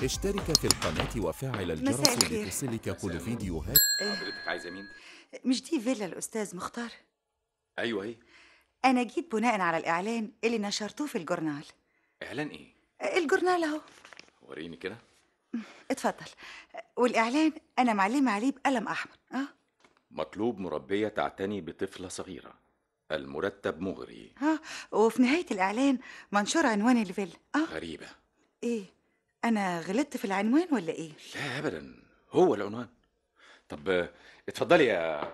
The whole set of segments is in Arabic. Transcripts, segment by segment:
اشترك في القناة وفعل الجرس مساء الخير. لتصلك كل فيديوهات. حضرتك عايزه مين؟ مش دي فيلا الأستاذ مختار؟ ايوه ايه؟ أنا جيت بناء على الإعلان اللي نشرتوه في الجورنال. اعلان ايه؟ الجورنال أهو. وريني كده. اتفضل. والإعلان أنا معلمة عليه بقلم أحمر. مطلوب مربيه تعتني بطفله صغيره، المرتب مغري. وفي نهاية الإعلان منشور عنوان الفيلا. غريبه. إيه؟ أنا غلطت في العنوان ولا إيه؟ لا ابدا، هو العنوان. طب اتفضلي يا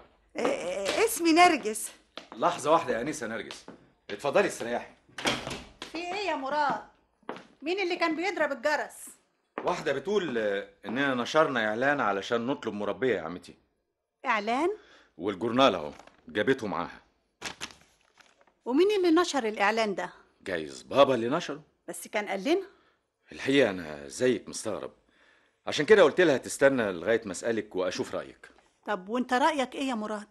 اسمي نرجس. لحظه واحده يا انسه نرجس، اتفضلي استريحي. في ايه يا مراد؟ مين اللي كان بيضرب الجرس؟ واحده بتقول اننا نشرنا اعلان علشان نطلب مربيه يا عمتي، اعلان؟ والجورنال اهو جابته معاها. ومين اللي نشر الاعلان ده؟ جايز بابا اللي نشره. بس كان قال لنا. الحقيقه انا زيك مستغرب، عشان كده قلت لها تستنى لغايه ما اسالك واشوف رايك. طب وانت رايك ايه يا مراد؟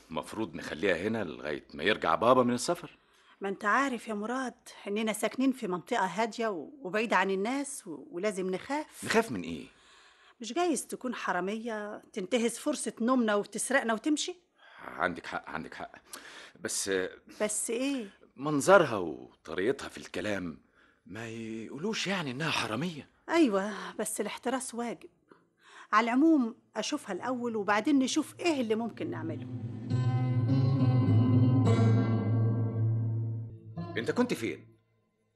مفروض نخليها هنا لغايه ما يرجع بابا من السفر. ما انت عارف يا مراد اننا ساكنين في منطقه هاديه وبعيده عن الناس ولازم نخاف. نخاف من ايه؟ مش جايز تكون حراميه تنتهز فرصه نومنا وتسرقنا وتمشي. عندك حق عندك حق، بس ايه؟ منظرها وطريقتها في الكلام ما يقولوش يعني انها حراميه. ايوه بس الاحتراس واجب. على العموم اشوفها الاول وبعدين نشوف ايه اللي ممكن نعمله. انت كنت فين؟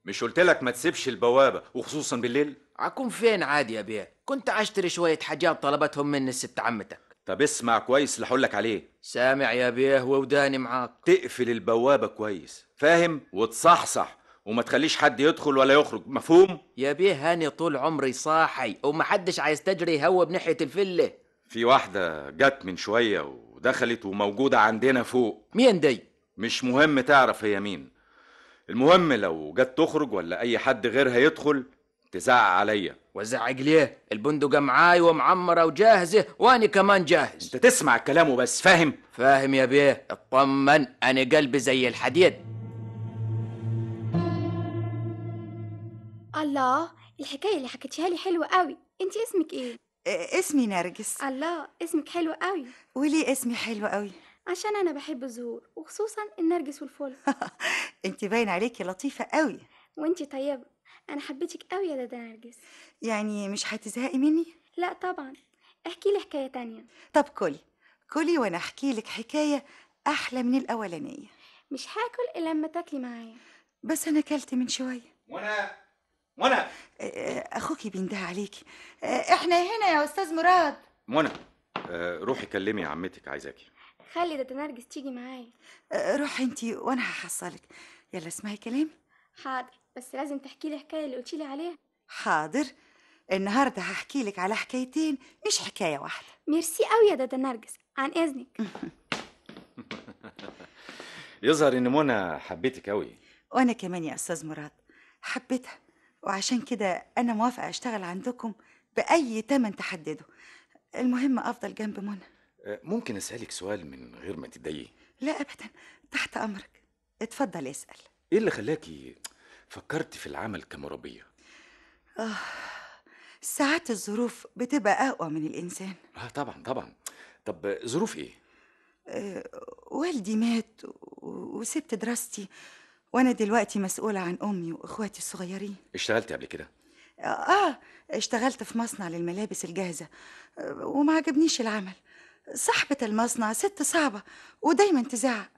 مش قلت لك ما تسيبش البوابه وخصوصا بالليل؟ اكون فين عادي يا بيه؟ كنت اشتري شويه حاجات طلبتهم مني الست عمتك. طب اسمع كويس اللي هقولك عليه. سامع يا بيه ووداني معاك. تقفل البوابه كويس، فاهم؟ وتصحصح وما تخليش حد يدخل ولا يخرج، مفهوم؟ يا بيه هاني طول عمري صاحي ومحدش عايز تجري هوا بناحيه الفله. في واحده جت من شويه ودخلت وموجوده عندنا فوق. مين دي؟ مش مهم تعرف هي مين، المهم لو جت تخرج ولا اي حد غيرها يدخل تزعق عليا. وزعق ليه؟ البندقه معاي ومعمره وجاهزه وانا كمان جاهز. انت تسمع الكلام وبس، فاهم؟ فاهم يا بيه، اطمن انا قلبي زي الحديد. الله، الحكاية اللي حكيتيها لي حلوة قوي. انتي اسمك ايه؟ اسمي نرجس. الله، اسمك حلو قوي. وليه اسمي حلو قوي؟ عشان انا بحب الزهور وخصوصا النرجس والفل. انت باين عليكي لطيفة قوي. وانتي طيبة، انا حبيتك قوي يا دادا نرجس. يعني مش هتزهقي مني؟ لا طبعا، احكي لي حكاية تانية. طب كلي وانا احكي لك حكاية احلى من الاولانية. مش هاكل الا لما تاكلي معايا. بس انا كلت من شوية. منى اخوكي بينده عليكي. احنا هنا يا استاذ مراد. منى روحي كلمي عمتك عايزاكي. خلي دادا نرجس تيجي معايا. روحي انتي وانا هحصلك. يلا اسمعي كلامي. حاضر، بس لازم تحكي لي الحكاية اللي قلتي لي عليها. حاضر. النهارده هحكي لك على حكايتين مش حكاية واحدة. ميرسي قوي يا دادا نرجس، عن اذنك. يظهر ان منى حبيتك قوي. وانا كمان يا استاذ مراد حبيتها، وعشان كده انا موافقة اشتغل عندكم باي تمن تحدده. المهم افضل جنب منى. ممكن اسالك سؤال من غير ما تتضايقي؟ لا ابدا، تحت امرك. اتفضل اسال. ايه اللي خلاكي فكرت في العمل كمربيه؟ ساعات الظروف بتبقى اقوى من الانسان. طبعا طبعا. طب ظروف ايه؟ والدي مات وسبت دراستي، وانا دلوقتي مسؤولة عن امي واخواتي الصغيرين. اشتغلتي قبل كده؟ اشتغلت في مصنع للملابس الجاهزة، وما عجبنيش العمل. صاحبة المصنع ست صعبة ودايما تزعق.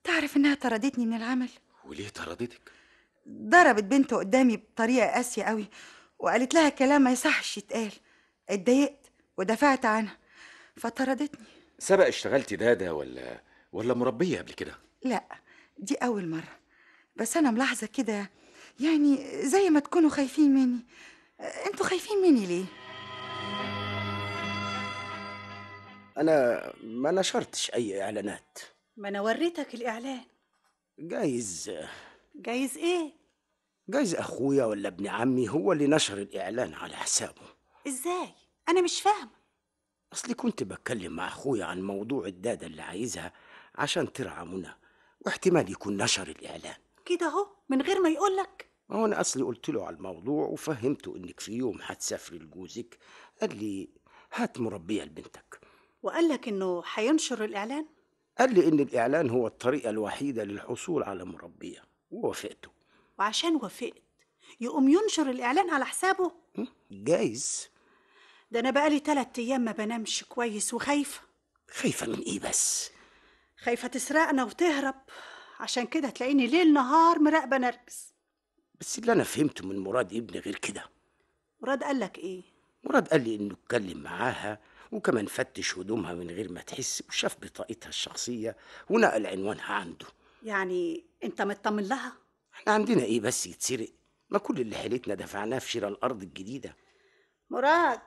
تعرف انها طردتني من العمل. وليه طردتك؟ ضربت بنته قدامي بطريقة قاسية قوي، وقالت لها كلام ما يصحش يتقال. اتضايقت ودافعت عنها فطردتني. سبق اشتغلتي دادة ولا مربية قبل كده؟ لا، دي أول مرة. بس أنا ملاحظة كده، يعني زي ما تكونوا خايفين مني. انتوا خايفين مني ليه؟ أنا ما نشرتش أي إعلانات. ما انا وريتك الاعلان. جايز ايه؟ جايز أخويا ولا ابن عمي هو اللي نشر الإعلان على حسابه. ازاي؟ انا مش فاهمه. أصلي كنت بتكلم مع أخويا عن موضوع الدادة اللي عايزها عشان ترعى منى، واحتمال يكون نشر الإعلان كده اهو من غير ما يقولك. ما هو انا اصلي قلت له على الموضوع وفهمته انك في يوم هتسافري لجوزك. قال لي هات مربيه لبنتك. وقال لك إنه هينشر الإعلان؟ قال لي ان الاعلان هو الطريقه الوحيده للحصول على مربيه، ووافقته. وعشان وافقت يقوم ينشر الإعلان على حسابه؟ جايز. ده أنا بقالي 3 أيام ما بنامش كويس وخايفة. خايفه من ايه بس؟ خايفة تسرقنا وتهرب، عشان كده تلاقيني ليل نهار مراقبة نرجس. بس اللي انا فهمته من مراد ابني غير كده. مراد قال لك إيه؟ مراد قال لي انه اتكلم معاها وكمان فتش هدومها من غير ما تحس وشاف بطاقتها الشخصيه ونقل عنوانها عنده. يعني أنت مطمن لها؟ احنا عندنا ايه بس يتسرق؟ ما كل اللي حيلتنا دفعناه في شراء الارض الجديده. مراد،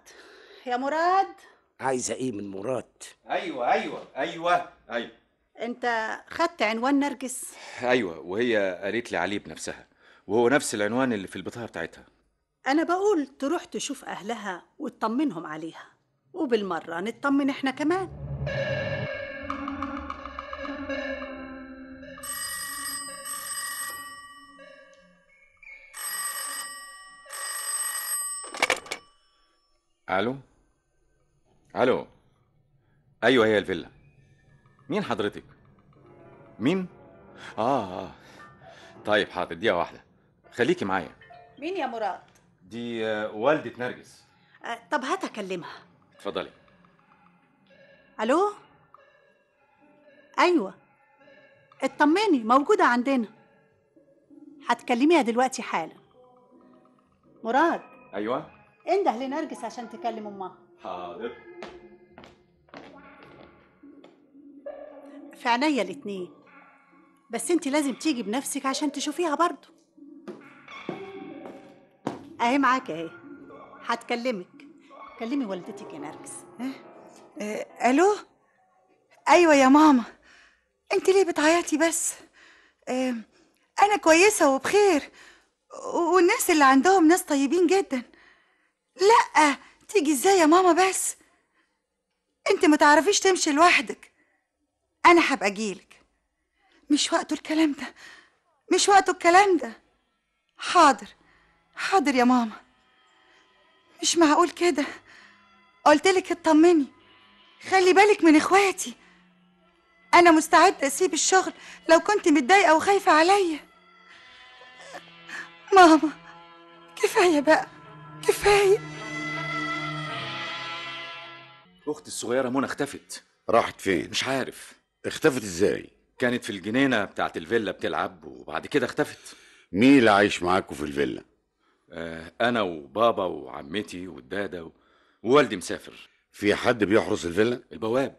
يا مراد. عايزه ايه من مراد؟ ايوه. أنت خدت عنوان نرجس؟ ايوه، وهي قالت لي عليه بنفسها، وهو نفس العنوان اللي في البطاقه بتاعتها. أنا بقول تروح تشوف أهلها وتطمنهم عليها، وبالمرة نطمن إحنا كمان. الو. ايوه هي الفيلا. مين حضرتك؟ مين؟ طيب حاضر، دقيقه واحده، خليكي معايا. مين يا مراد؟ دي والدة نرجس. طب هات أكلمها. اتفضلي. ألو؟ أيوة، اطمني، موجودة عندنا، هتكلميها دلوقتي حالا. مراد، ايوه انده لنرجس عشان تكلم أمها. حاضر. في عينيا الاتنين، بس انت لازم تيجي بنفسك عشان تشوفيها برضو. اهي معاك اهي، هتكلمك. كلمي والدتك يا نرجس. الو. ايوه يا ماما، انت ليه بتعيطي بس؟ انا كويسه وبخير، والناس اللي عندهم ناس طيبين جدا. لا تيجي ازاي يا ماما؟ بس انت ما تعرفيش تمشي لوحدك، انا هبقى اجيلك. مش وقته الكلام ده، مش وقته الكلام ده. حاضر يا ماما، مش معقول كده. قلتلك اطمني، خلي بالك من اخواتي. انا مستعده اسيب الشغل لو كنت متضايقه وخايفه عليا. ماما كفايه بقى، كفايه. اختي الصغيره منى اختفت. راحت فين؟ مش عارف. اختفت ازاي؟ كانت في الجنينه بتاعت الفيلا بتلعب، وبعد كده اختفت. مين اللي عايش معاكوا في الفيلا؟ انا وبابا وعمتي والداده ووالدي مسافر. في حد بيحرس الفيلا؟ البواب،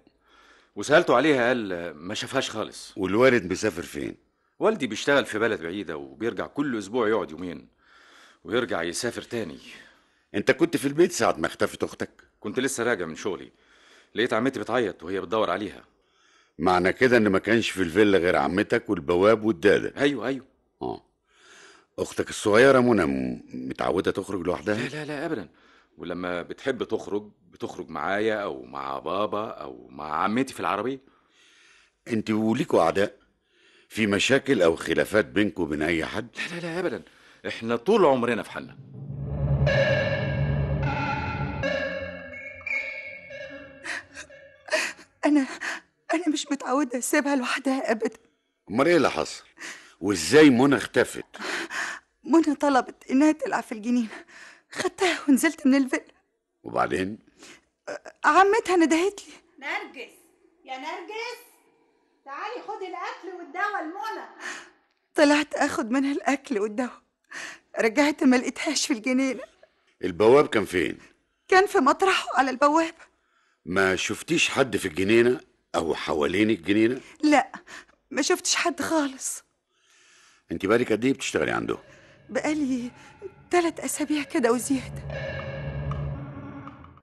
وسالته عليها قال ما شافهاش خالص. والوالد مسافر فين؟ والدي بيشتغل في بلد بعيده، وبيرجع كل اسبوع يقعد يومين ويرجع يسافر تاني. انت كنت في البيت ساعه ما اختفت اختك؟ كنت لسه راجع من شغلي، لقيت عمتي بتعيط وهي بتدور عليها. معنى كده ان ما كانش في الفيلا غير عمتك والبواب والداده؟ ايوه. اختك الصغيره منى متعوده تخرج لوحدها؟ لا ابدا، ولما بتحب بتخرج معايا او مع بابا او مع عمتي في العربيه. انت وليكوا اعداء؟ في مشاكل او خلافات بينكوا وبين اي حد؟ لا ابدا، احنا طول عمرنا في حالنا. انا مش متعوده اسيبها لوحدها ابدا. امال ايه اللي حصل؟ وازاي منى اختفت؟ منى طلبت انها تلعب في الجنينه، خدتها ونزلت من الفيلا. وبعدين؟ عمتها ندهت لي. نرجس، يا نرجس، تعالي خدي الاكل والدواء لمنى. طلعت اخد منها الاكل والدواء، رجعت ما لقيتهاش في الجنينه. البواب كان فين؟ كان في مطرحه على البوابه. ما شفتيش حد في الجنينه او حوالين الجنينه؟ لا، ما شفتش حد خالص. انت بالك قد ايه بتشتغلي عنده؟ بقالي 3 أسابيع كده وزيادة.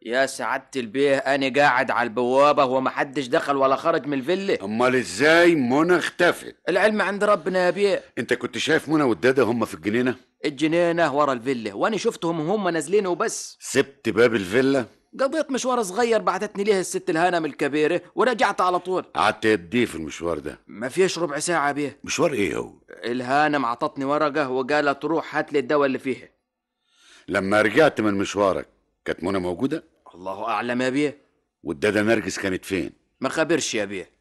يا سعادة البيه، أنا قاعد على البوابة ومحدش دخل ولا خرج من الفيلا. امال ازاي منى اختفت؟ العلم عند ربنا يا بيه. انت كنت شايف منى والداده هم في الجنينه؟ الجنينة ورا الفيلا، وأنا شفتهم هم نازلين وبس. سبت باب الفيلا؟ قضيت مشوار صغير بعتتني ليه الست الهانم الكبيرة ورجعت على طول. قعدت قد ايه في المشوار ده؟ ما فيش ربع ساعة بيه. مشوار ايه هو؟ الهانم عطتني ورقة وقالت روح هات لي الدواء اللي فيها. لما رجعت من مشوارك كانت منى موجودة؟ الله أعلم يا بيه. والدادة نرجس كانت فين؟ ما خبرش يا بيه.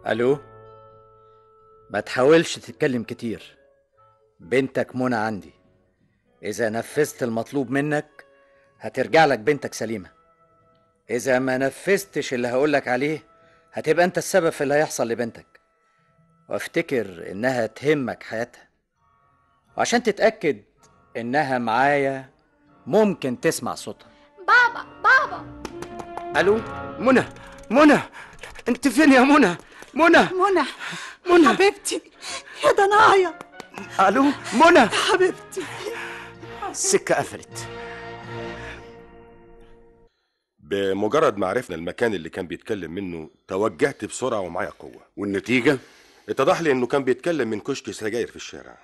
الو، ما تحاولش تتكلم كتير. بنتك منى عندي، اذا نفذت المطلوب منك هترجع لك بنتك سليمة. اذا ما نفذتش اللي هقولك عليه هتبقى انت السبب في اللي هيحصل لبنتك، وافتكر انها تهمك حياتها. وعشان تتأكد انها معايا ممكن تسمع صوتها. بابا الو، منى، منى، انت فين يا منى؟ منى، منى حبيبتي يا ضنايا. الو منى، حبيبتي. السكه قفلت. بمجرد ما عرفنا المكان اللي كان بيتكلم منه توجهت بسرعة ومعايا قوة. والنتيجة؟ اتضح لي انه كان بيتكلم من كشك سجاير في الشارع.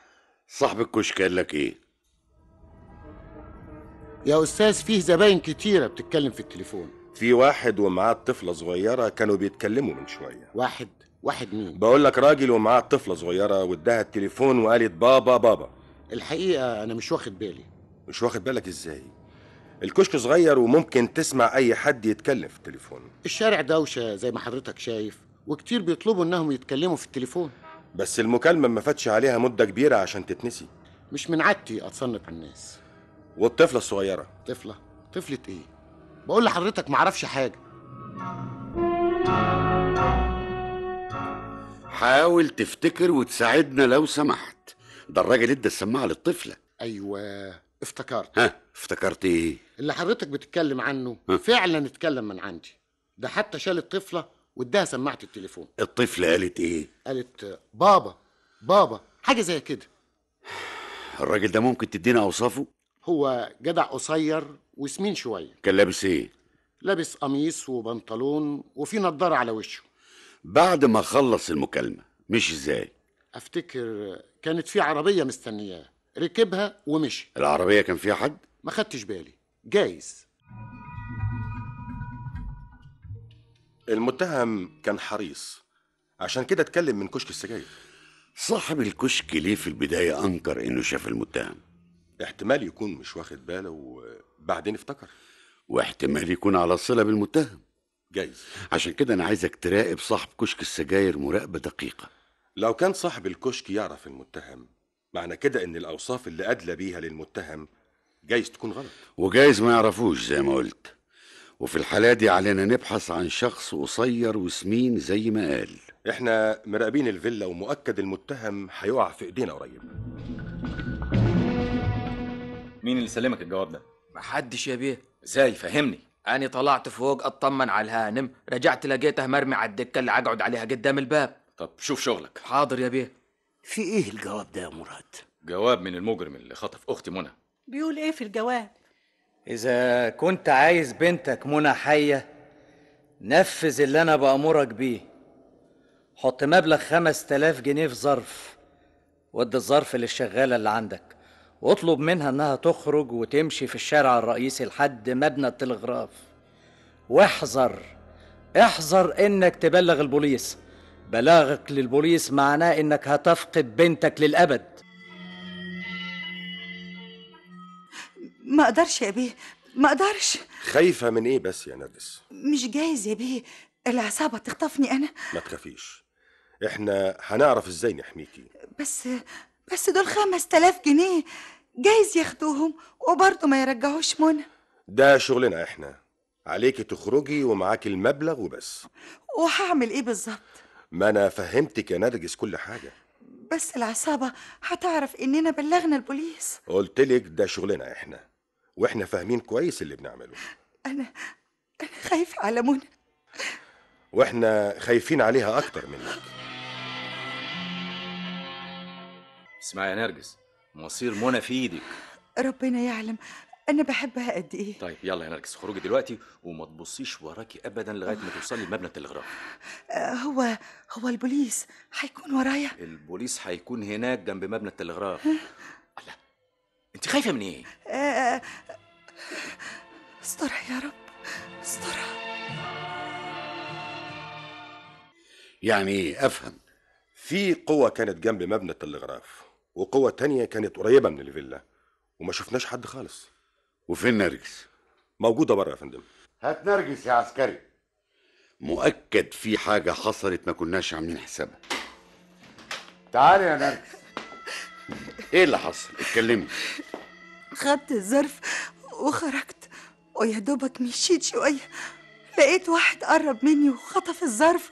صاحب الكشك قال لك ايه؟ يا أستاذ فيه زباين كتيرة بتتكلم في التليفون. في واحد ومعاه طفلة صغيرة كانوا بيتكلموا من شوية. واحد مين؟ بقول لك راجل ومعاه طفلة صغيرة واداها التليفون وقالت بابا بابا. الحقيقة أنا مش واخد بالي. مش واخد بالك ازاي؟ الكشك صغير وممكن تسمع أي حد يتكلم في التليفون. الشارع دوشة زي ما حضرتك شايف، وكتير بيطلبوا إنهم يتكلموا في التليفون. بس المكالمة ما فاتش عليها مدة كبيرة عشان تتنسي. مش من عادتي أتصنت على الناس. والطفلة الصغيرة؟ طفلة إيه؟ بقول لحضرتك معرفش حاجة. حاول تفتكر وتساعدنا لو سمحت. ده الراجل ادى السماعة للطفلة. أيوة افتكرت. افتكرت ايه؟ اللي حضرتك بتتكلم عنه فعلا اتكلم من عندي. ده حتى شال الطفلة واداها سماعة التليفون. الطفلة قالت ايه؟ قالت بابا حاجة زي كده. الراجل ده ممكن تدينا اوصافه؟ هو جدع قصير وسمين شوية. كان لابس ايه؟ لابس قميص وبنطلون وفي نضارة على وشه. بعد ما خلص المكالمة مش ازاي؟ افتكر كانت في عربية مستنياه، ركبها ومشي. العربية كان فيها حد؟ ما خدتش بالي، جايز. المتهم كان حريص عشان كده اتكلم من كشك السجاير. صاحب الكشك ليه في البداية أنكر إنه شاف المتهم؟ احتمال يكون مش واخد باله وبعدين افتكر. واحتمال يكون على صلة بالمتهم. جايز. عشان كده أنا عايزك تراقب صاحب كشك السجاير مراقبة دقيقة. لو كان صاحب الكشك يعرف المتهم معنى كده إن الأوصاف اللي أدلى بيها للمتهم جايز تكون غلط. وجايز ما يعرفوش زي ما قلت. وفي الحالة دي علينا نبحث عن شخص قصير وسمين زي ما قال. احنا مراقبين الفيلا ومؤكد المتهم هيقع في ايدينا قريب. مين اللي سلمك الجواب ده؟ محدش يا بيه. ازاي؟ فهمني. أنا طلعت فوق أطمن على الهانم، رجعت لقيته مرمي على الدكة اللي أقعد عليها قدام الباب. طب شوف شغلك. حاضر يا بيه. في إيه الجواب ده يا مراد؟ جواب من المجرم اللي خطف أختي منى. بيقول إيه في الجواب؟ إذا كنت عايز بنتك منى حية نفذ اللي أنا بأمرك بيه. حط مبلغ 5000 جنيه في ظرف، ودي الظرف للشغالة اللي عندك، واطلب منها إنها تخرج وتمشي في الشارع الرئيسي لحد مبنى التلغراف. واحذر إنك تبلغ البوليس. بلاغك للبوليس معناه إنك هتفقد بنتك للأبد. ما اقدرش يا بيه، ما اقدرش. خايفة من ايه بس يا نرجس؟ مش جايز يا بيه العصابة تخطفني انا. ما تخافيش، احنا هنعرف ازاي نحميكي. بس دول 5000 جنيه جايز ياخدوهم وبرضه ما يرجعوش منى. ده شغلنا احنا، عليكي تخرجي ومعاكي المبلغ وبس. وهعمل ايه بالظبط؟ ما انا فهمتك يا نرجس كل حاجة. بس العصابة هتعرف اننا بلغنا البوليس. قلتلك ده شغلنا احنا، واحنا فاهمين كويس اللي بنعمله. انا خايفة على منى. واحنا خايفين عليها اكتر منك. اسمع يا نرجس، مصير منى في ايدك. ربنا يعلم، انا بحبها قد ايه. طيب يلا يا نرجس، خروجي دلوقتي وما تبصيش وراكي ابدا لغايه ما توصلي لمبنى التلغراف. هو البوليس هيكون ورايا؟ البوليس هيكون هناك جنب مبنى التلغراف. الله، انت خايفه من ايه؟ استرها يا رب، استرها. يعني افهم، في قوة كانت جنب مبنى التلغراف وقوة تانية كانت قريبة من الفيلا وما شفناش حد خالص. وفين نرجس؟ موجودة بره يا فندم. هات نرجس يا عسكري. مؤكد في حاجة حصلت ما كناش عاملين حسابها. تعالي يا نرجس. ايه اللي حصل؟ اتكلمي. خدت الظرف وخرجت، ويا دوبك مشيت شوية لقيت واحد قرب مني وخطف الظرف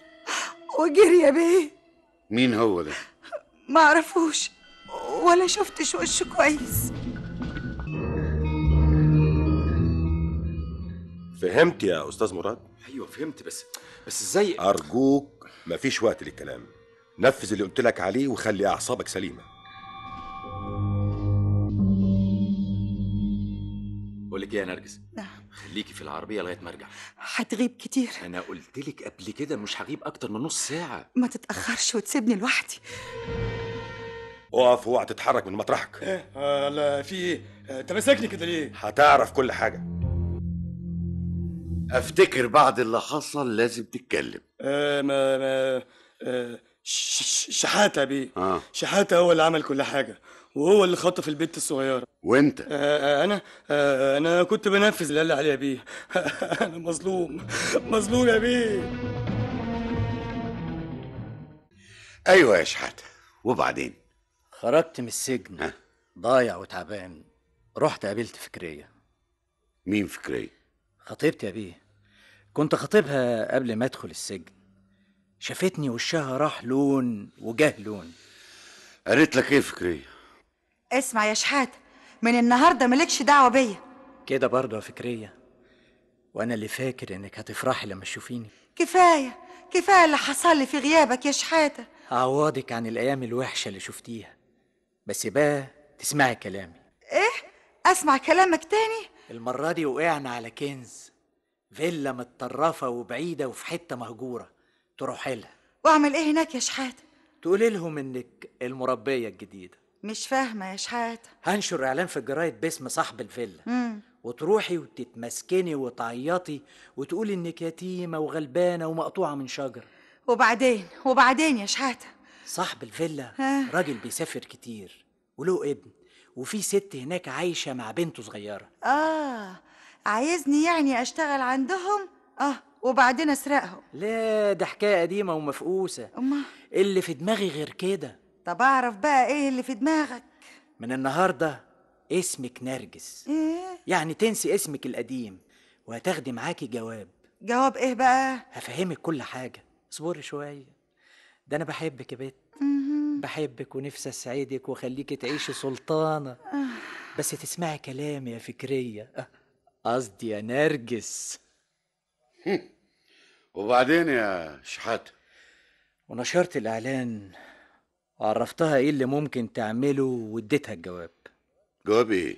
وجري يا بيه. مين هو ده؟ معرفوش ولا شفتش وشه كويس. فهمت يا أستاذ مراد؟ ايوه فهمت، بس ازاي؟ أرجوك مفيش وقت للكلام، نفذ اللي قلت لك عليه وخلي أعصابك سليمة. بقول لك ايه يا نرجس؟ خليكي في العربيه لغايه ما ارجع. هتغيب كتير؟ انا قلت لك قبل كده مش هغيب اكتر من نص ساعه. ما تتاخرش وتسيبني لوحدي. اقف واوعى تتحرك من مطرحك. لا في ايه؟ انت ماسكني كده ليه؟ هتعرف كل حاجه. افتكر بعد اللي حصل لازم تتكلم. شحاتة يا بيه. شحاتة هو اللي عمل كل حاجة، وهو اللي خطف البنت الصغيرة. وانت؟ انا كنت بنفذ اللي قال لي عليه يا بيه. انا مظلوم يا بيه. ايوه يا شحاتة، وبعدين؟ خرجت من السجن ضايع وتعبان، رحت قابلت فكرية. مين فكرية؟ خطيبتي يا بيه، كنت خطيبها قبل ما ادخل السجن. شافتني وشها راح لون وجه لون. قالت لك ايه فكرية؟ اسمع يا شحاتة، من النهارده مالكش دعوه بيا. كده برضه يا فكرية؟ وانا اللي فاكر انك هتفرحي لما تشوفيني. كفايه اللي حصل لي في غيابك يا شحاتة. اعوضك عن الايام الوحشه اللي شفتيها، بس بقى تسمعي كلامي. ايه؟ اسمع كلامك تاني؟ المره دي وقعنا على كنز، فيلا متطرفه وبعيده وفي حته مهجوره، تروحي لها. واعمل ايه هناك يا شحاتة؟ تقولي لهم انك المربيه الجديده. مش فاهمه يا شحاتة. هنشر اعلان في الجرايد باسم صاحب الفيلا، وتروحي وتتمسكني وتعيطي وتقولي انك يتيمه وغلبانه ومقطوعه من شجر. وبعدين يا شحاتة؟ صاحب الفيلا راجل بيسافر كتير وله ابن، وفي ست هناك عايشه مع بنته صغيره. عايزني يعني اشتغل عندهم وبعدين اسرقهم؟ لا، ده حكايه قديمه ومفقوسه. اللي في دماغي غير كده. طب اعرف بقى ايه اللي في دماغك؟ من النهارده اسمك نرجس. ايه يعني تنسي اسمك القديم وهتاخدي معاكي جواب. جواب ايه بقى؟ هفهمك كل حاجه، اصبري شويه. ده انا بحبك يا بت، بحبك ونفسي اسعدك واخليكي تعيشي سلطانه. بس تسمعي كلامي يا فكريه، قصدي يا نرجس. وبعدين يا شحاتة؟ ونشرت الاعلان وعرفتها ايه اللي ممكن تعمله واديتها الجواب. جواب ايه؟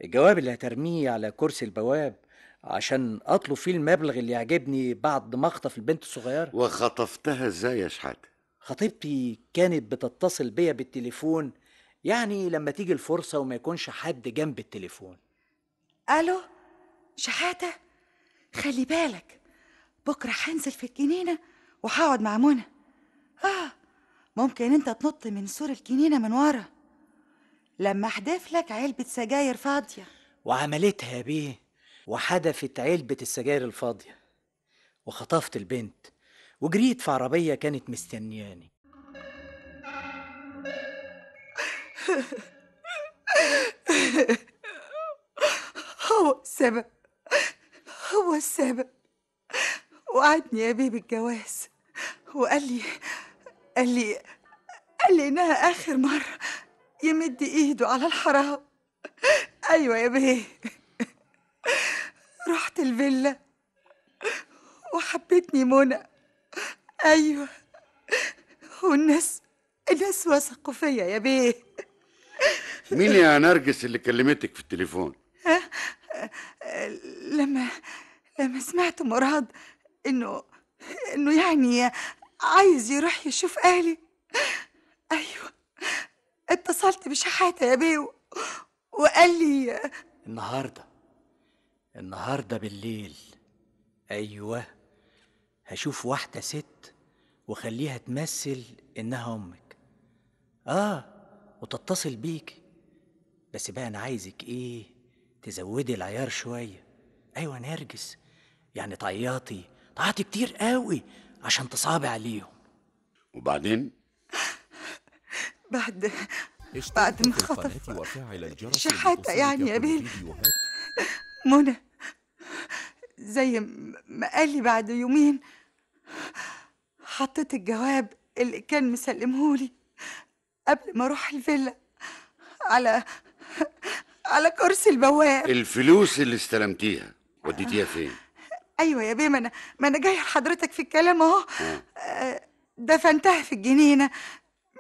الجواب اللي هترميه على كرسي البواب عشان اطلب فيه المبلغ اللي يعجبني بعد ما اخطف البنت الصغيره. وخطفتها ازاي يا شحاتة؟ خطيبتي كانت بتتصل بيا بالتليفون، يعني لما تيجي الفرصه وما يكونش حد جنب التليفون. الو شحاتة، خلي بالك بكره هنزل في الجنينه وهقعد مع منى. ممكن انت تنط من سور الجنينه من ورا لما احدف لك علبه سجاير فاضيه. وعملتها يا بيه، وحدفت علبه السجاير الفاضيه، وخطفت البنت وجريت في عربيه كانت مستنياني. هو السبب وعدني يا بيه بالجواز، وقال لي انها اخر مره يمد ايده على الحرام. ايوه يا بيه، رحت الفيلا وحبتني منى. ايوه، والناس وثقوا فيا يا بيه. مين يا نرجس اللي كلمتك في التليفون؟ لما سمعت مراد انه يعني عايز يروح يشوف اهلي، ايوه اتصلت بشحاتة يا بيه وقال لي النهارده بالليل، ايوه هشوف واحده ست وخليها تمثل انها امك، وتتصل بيكي. بس بقى انا عايزك ايه، تزودي العيار شويه. ايوه نرجس، يعني تعيطي كتير قوي عشان تصعبي عليهم. وبعدين بعد ما خطف شحاتة يعني يا بيه منى، زي ما قال لي بعد يومين، حطيت الجواب اللي كان مسلمهولي قبل ما اروح الفيلا على كرسي البواب. الفلوس اللي استلمتيها وديتيها فين؟ ايوه يا بيه، ما انا جايه لحضرتك في الكلام اهو. دفنتها في الجنينه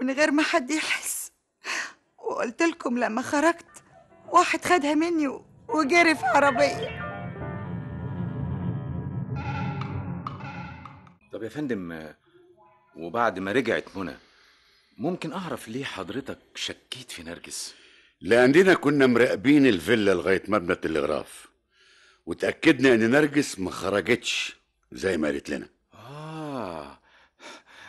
من غير ما حد يحس، وقلت لكم لما خرجت واحد خدها مني وجري في عربيه. طب يا فندم، وبعد ما رجعت منى ممكن اعرف ليه حضرتك شكيت في نرجس؟ لأننا كنا مراقبين الفيلا لغاية مبنى التلغراف، وتأكدنا إن نرجس ما خرجتش زي ما قالت لنا.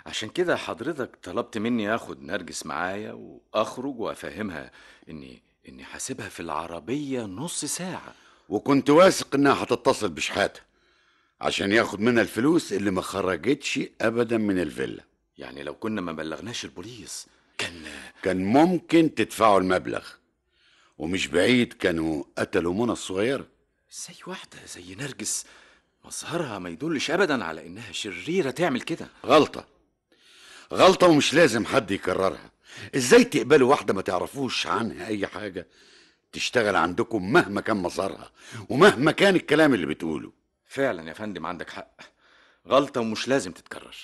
عشان كده حضرتك طلبت مني اخد نرجس معايا واخرج وافهمها اني حاسبها في العربية نص ساعة، وكنت واثق إنها هتتصل بشحاتة عشان ياخد منها الفلوس اللي ما خرجتش أبدا من الفيلا. يعني لو كنا ما بلغناش البوليس كان ممكن تدفعوا المبلغ، ومش بعيد كانوا قتلوا منى الصغيرة. ازاي واحدة زي نرجس مظهرها ما يدلش ابدا على انها شريرة تعمل كده؟ غلطة ومش لازم حد يكررها. ازاي تقبلوا واحدة ما تعرفوش عنها اي حاجة تشتغل عندكم مهما كان مظهرها ومهما كان الكلام اللي بتقوله؟ فعلا يا فندم عندك حق، غلطة ومش لازم تتكرر.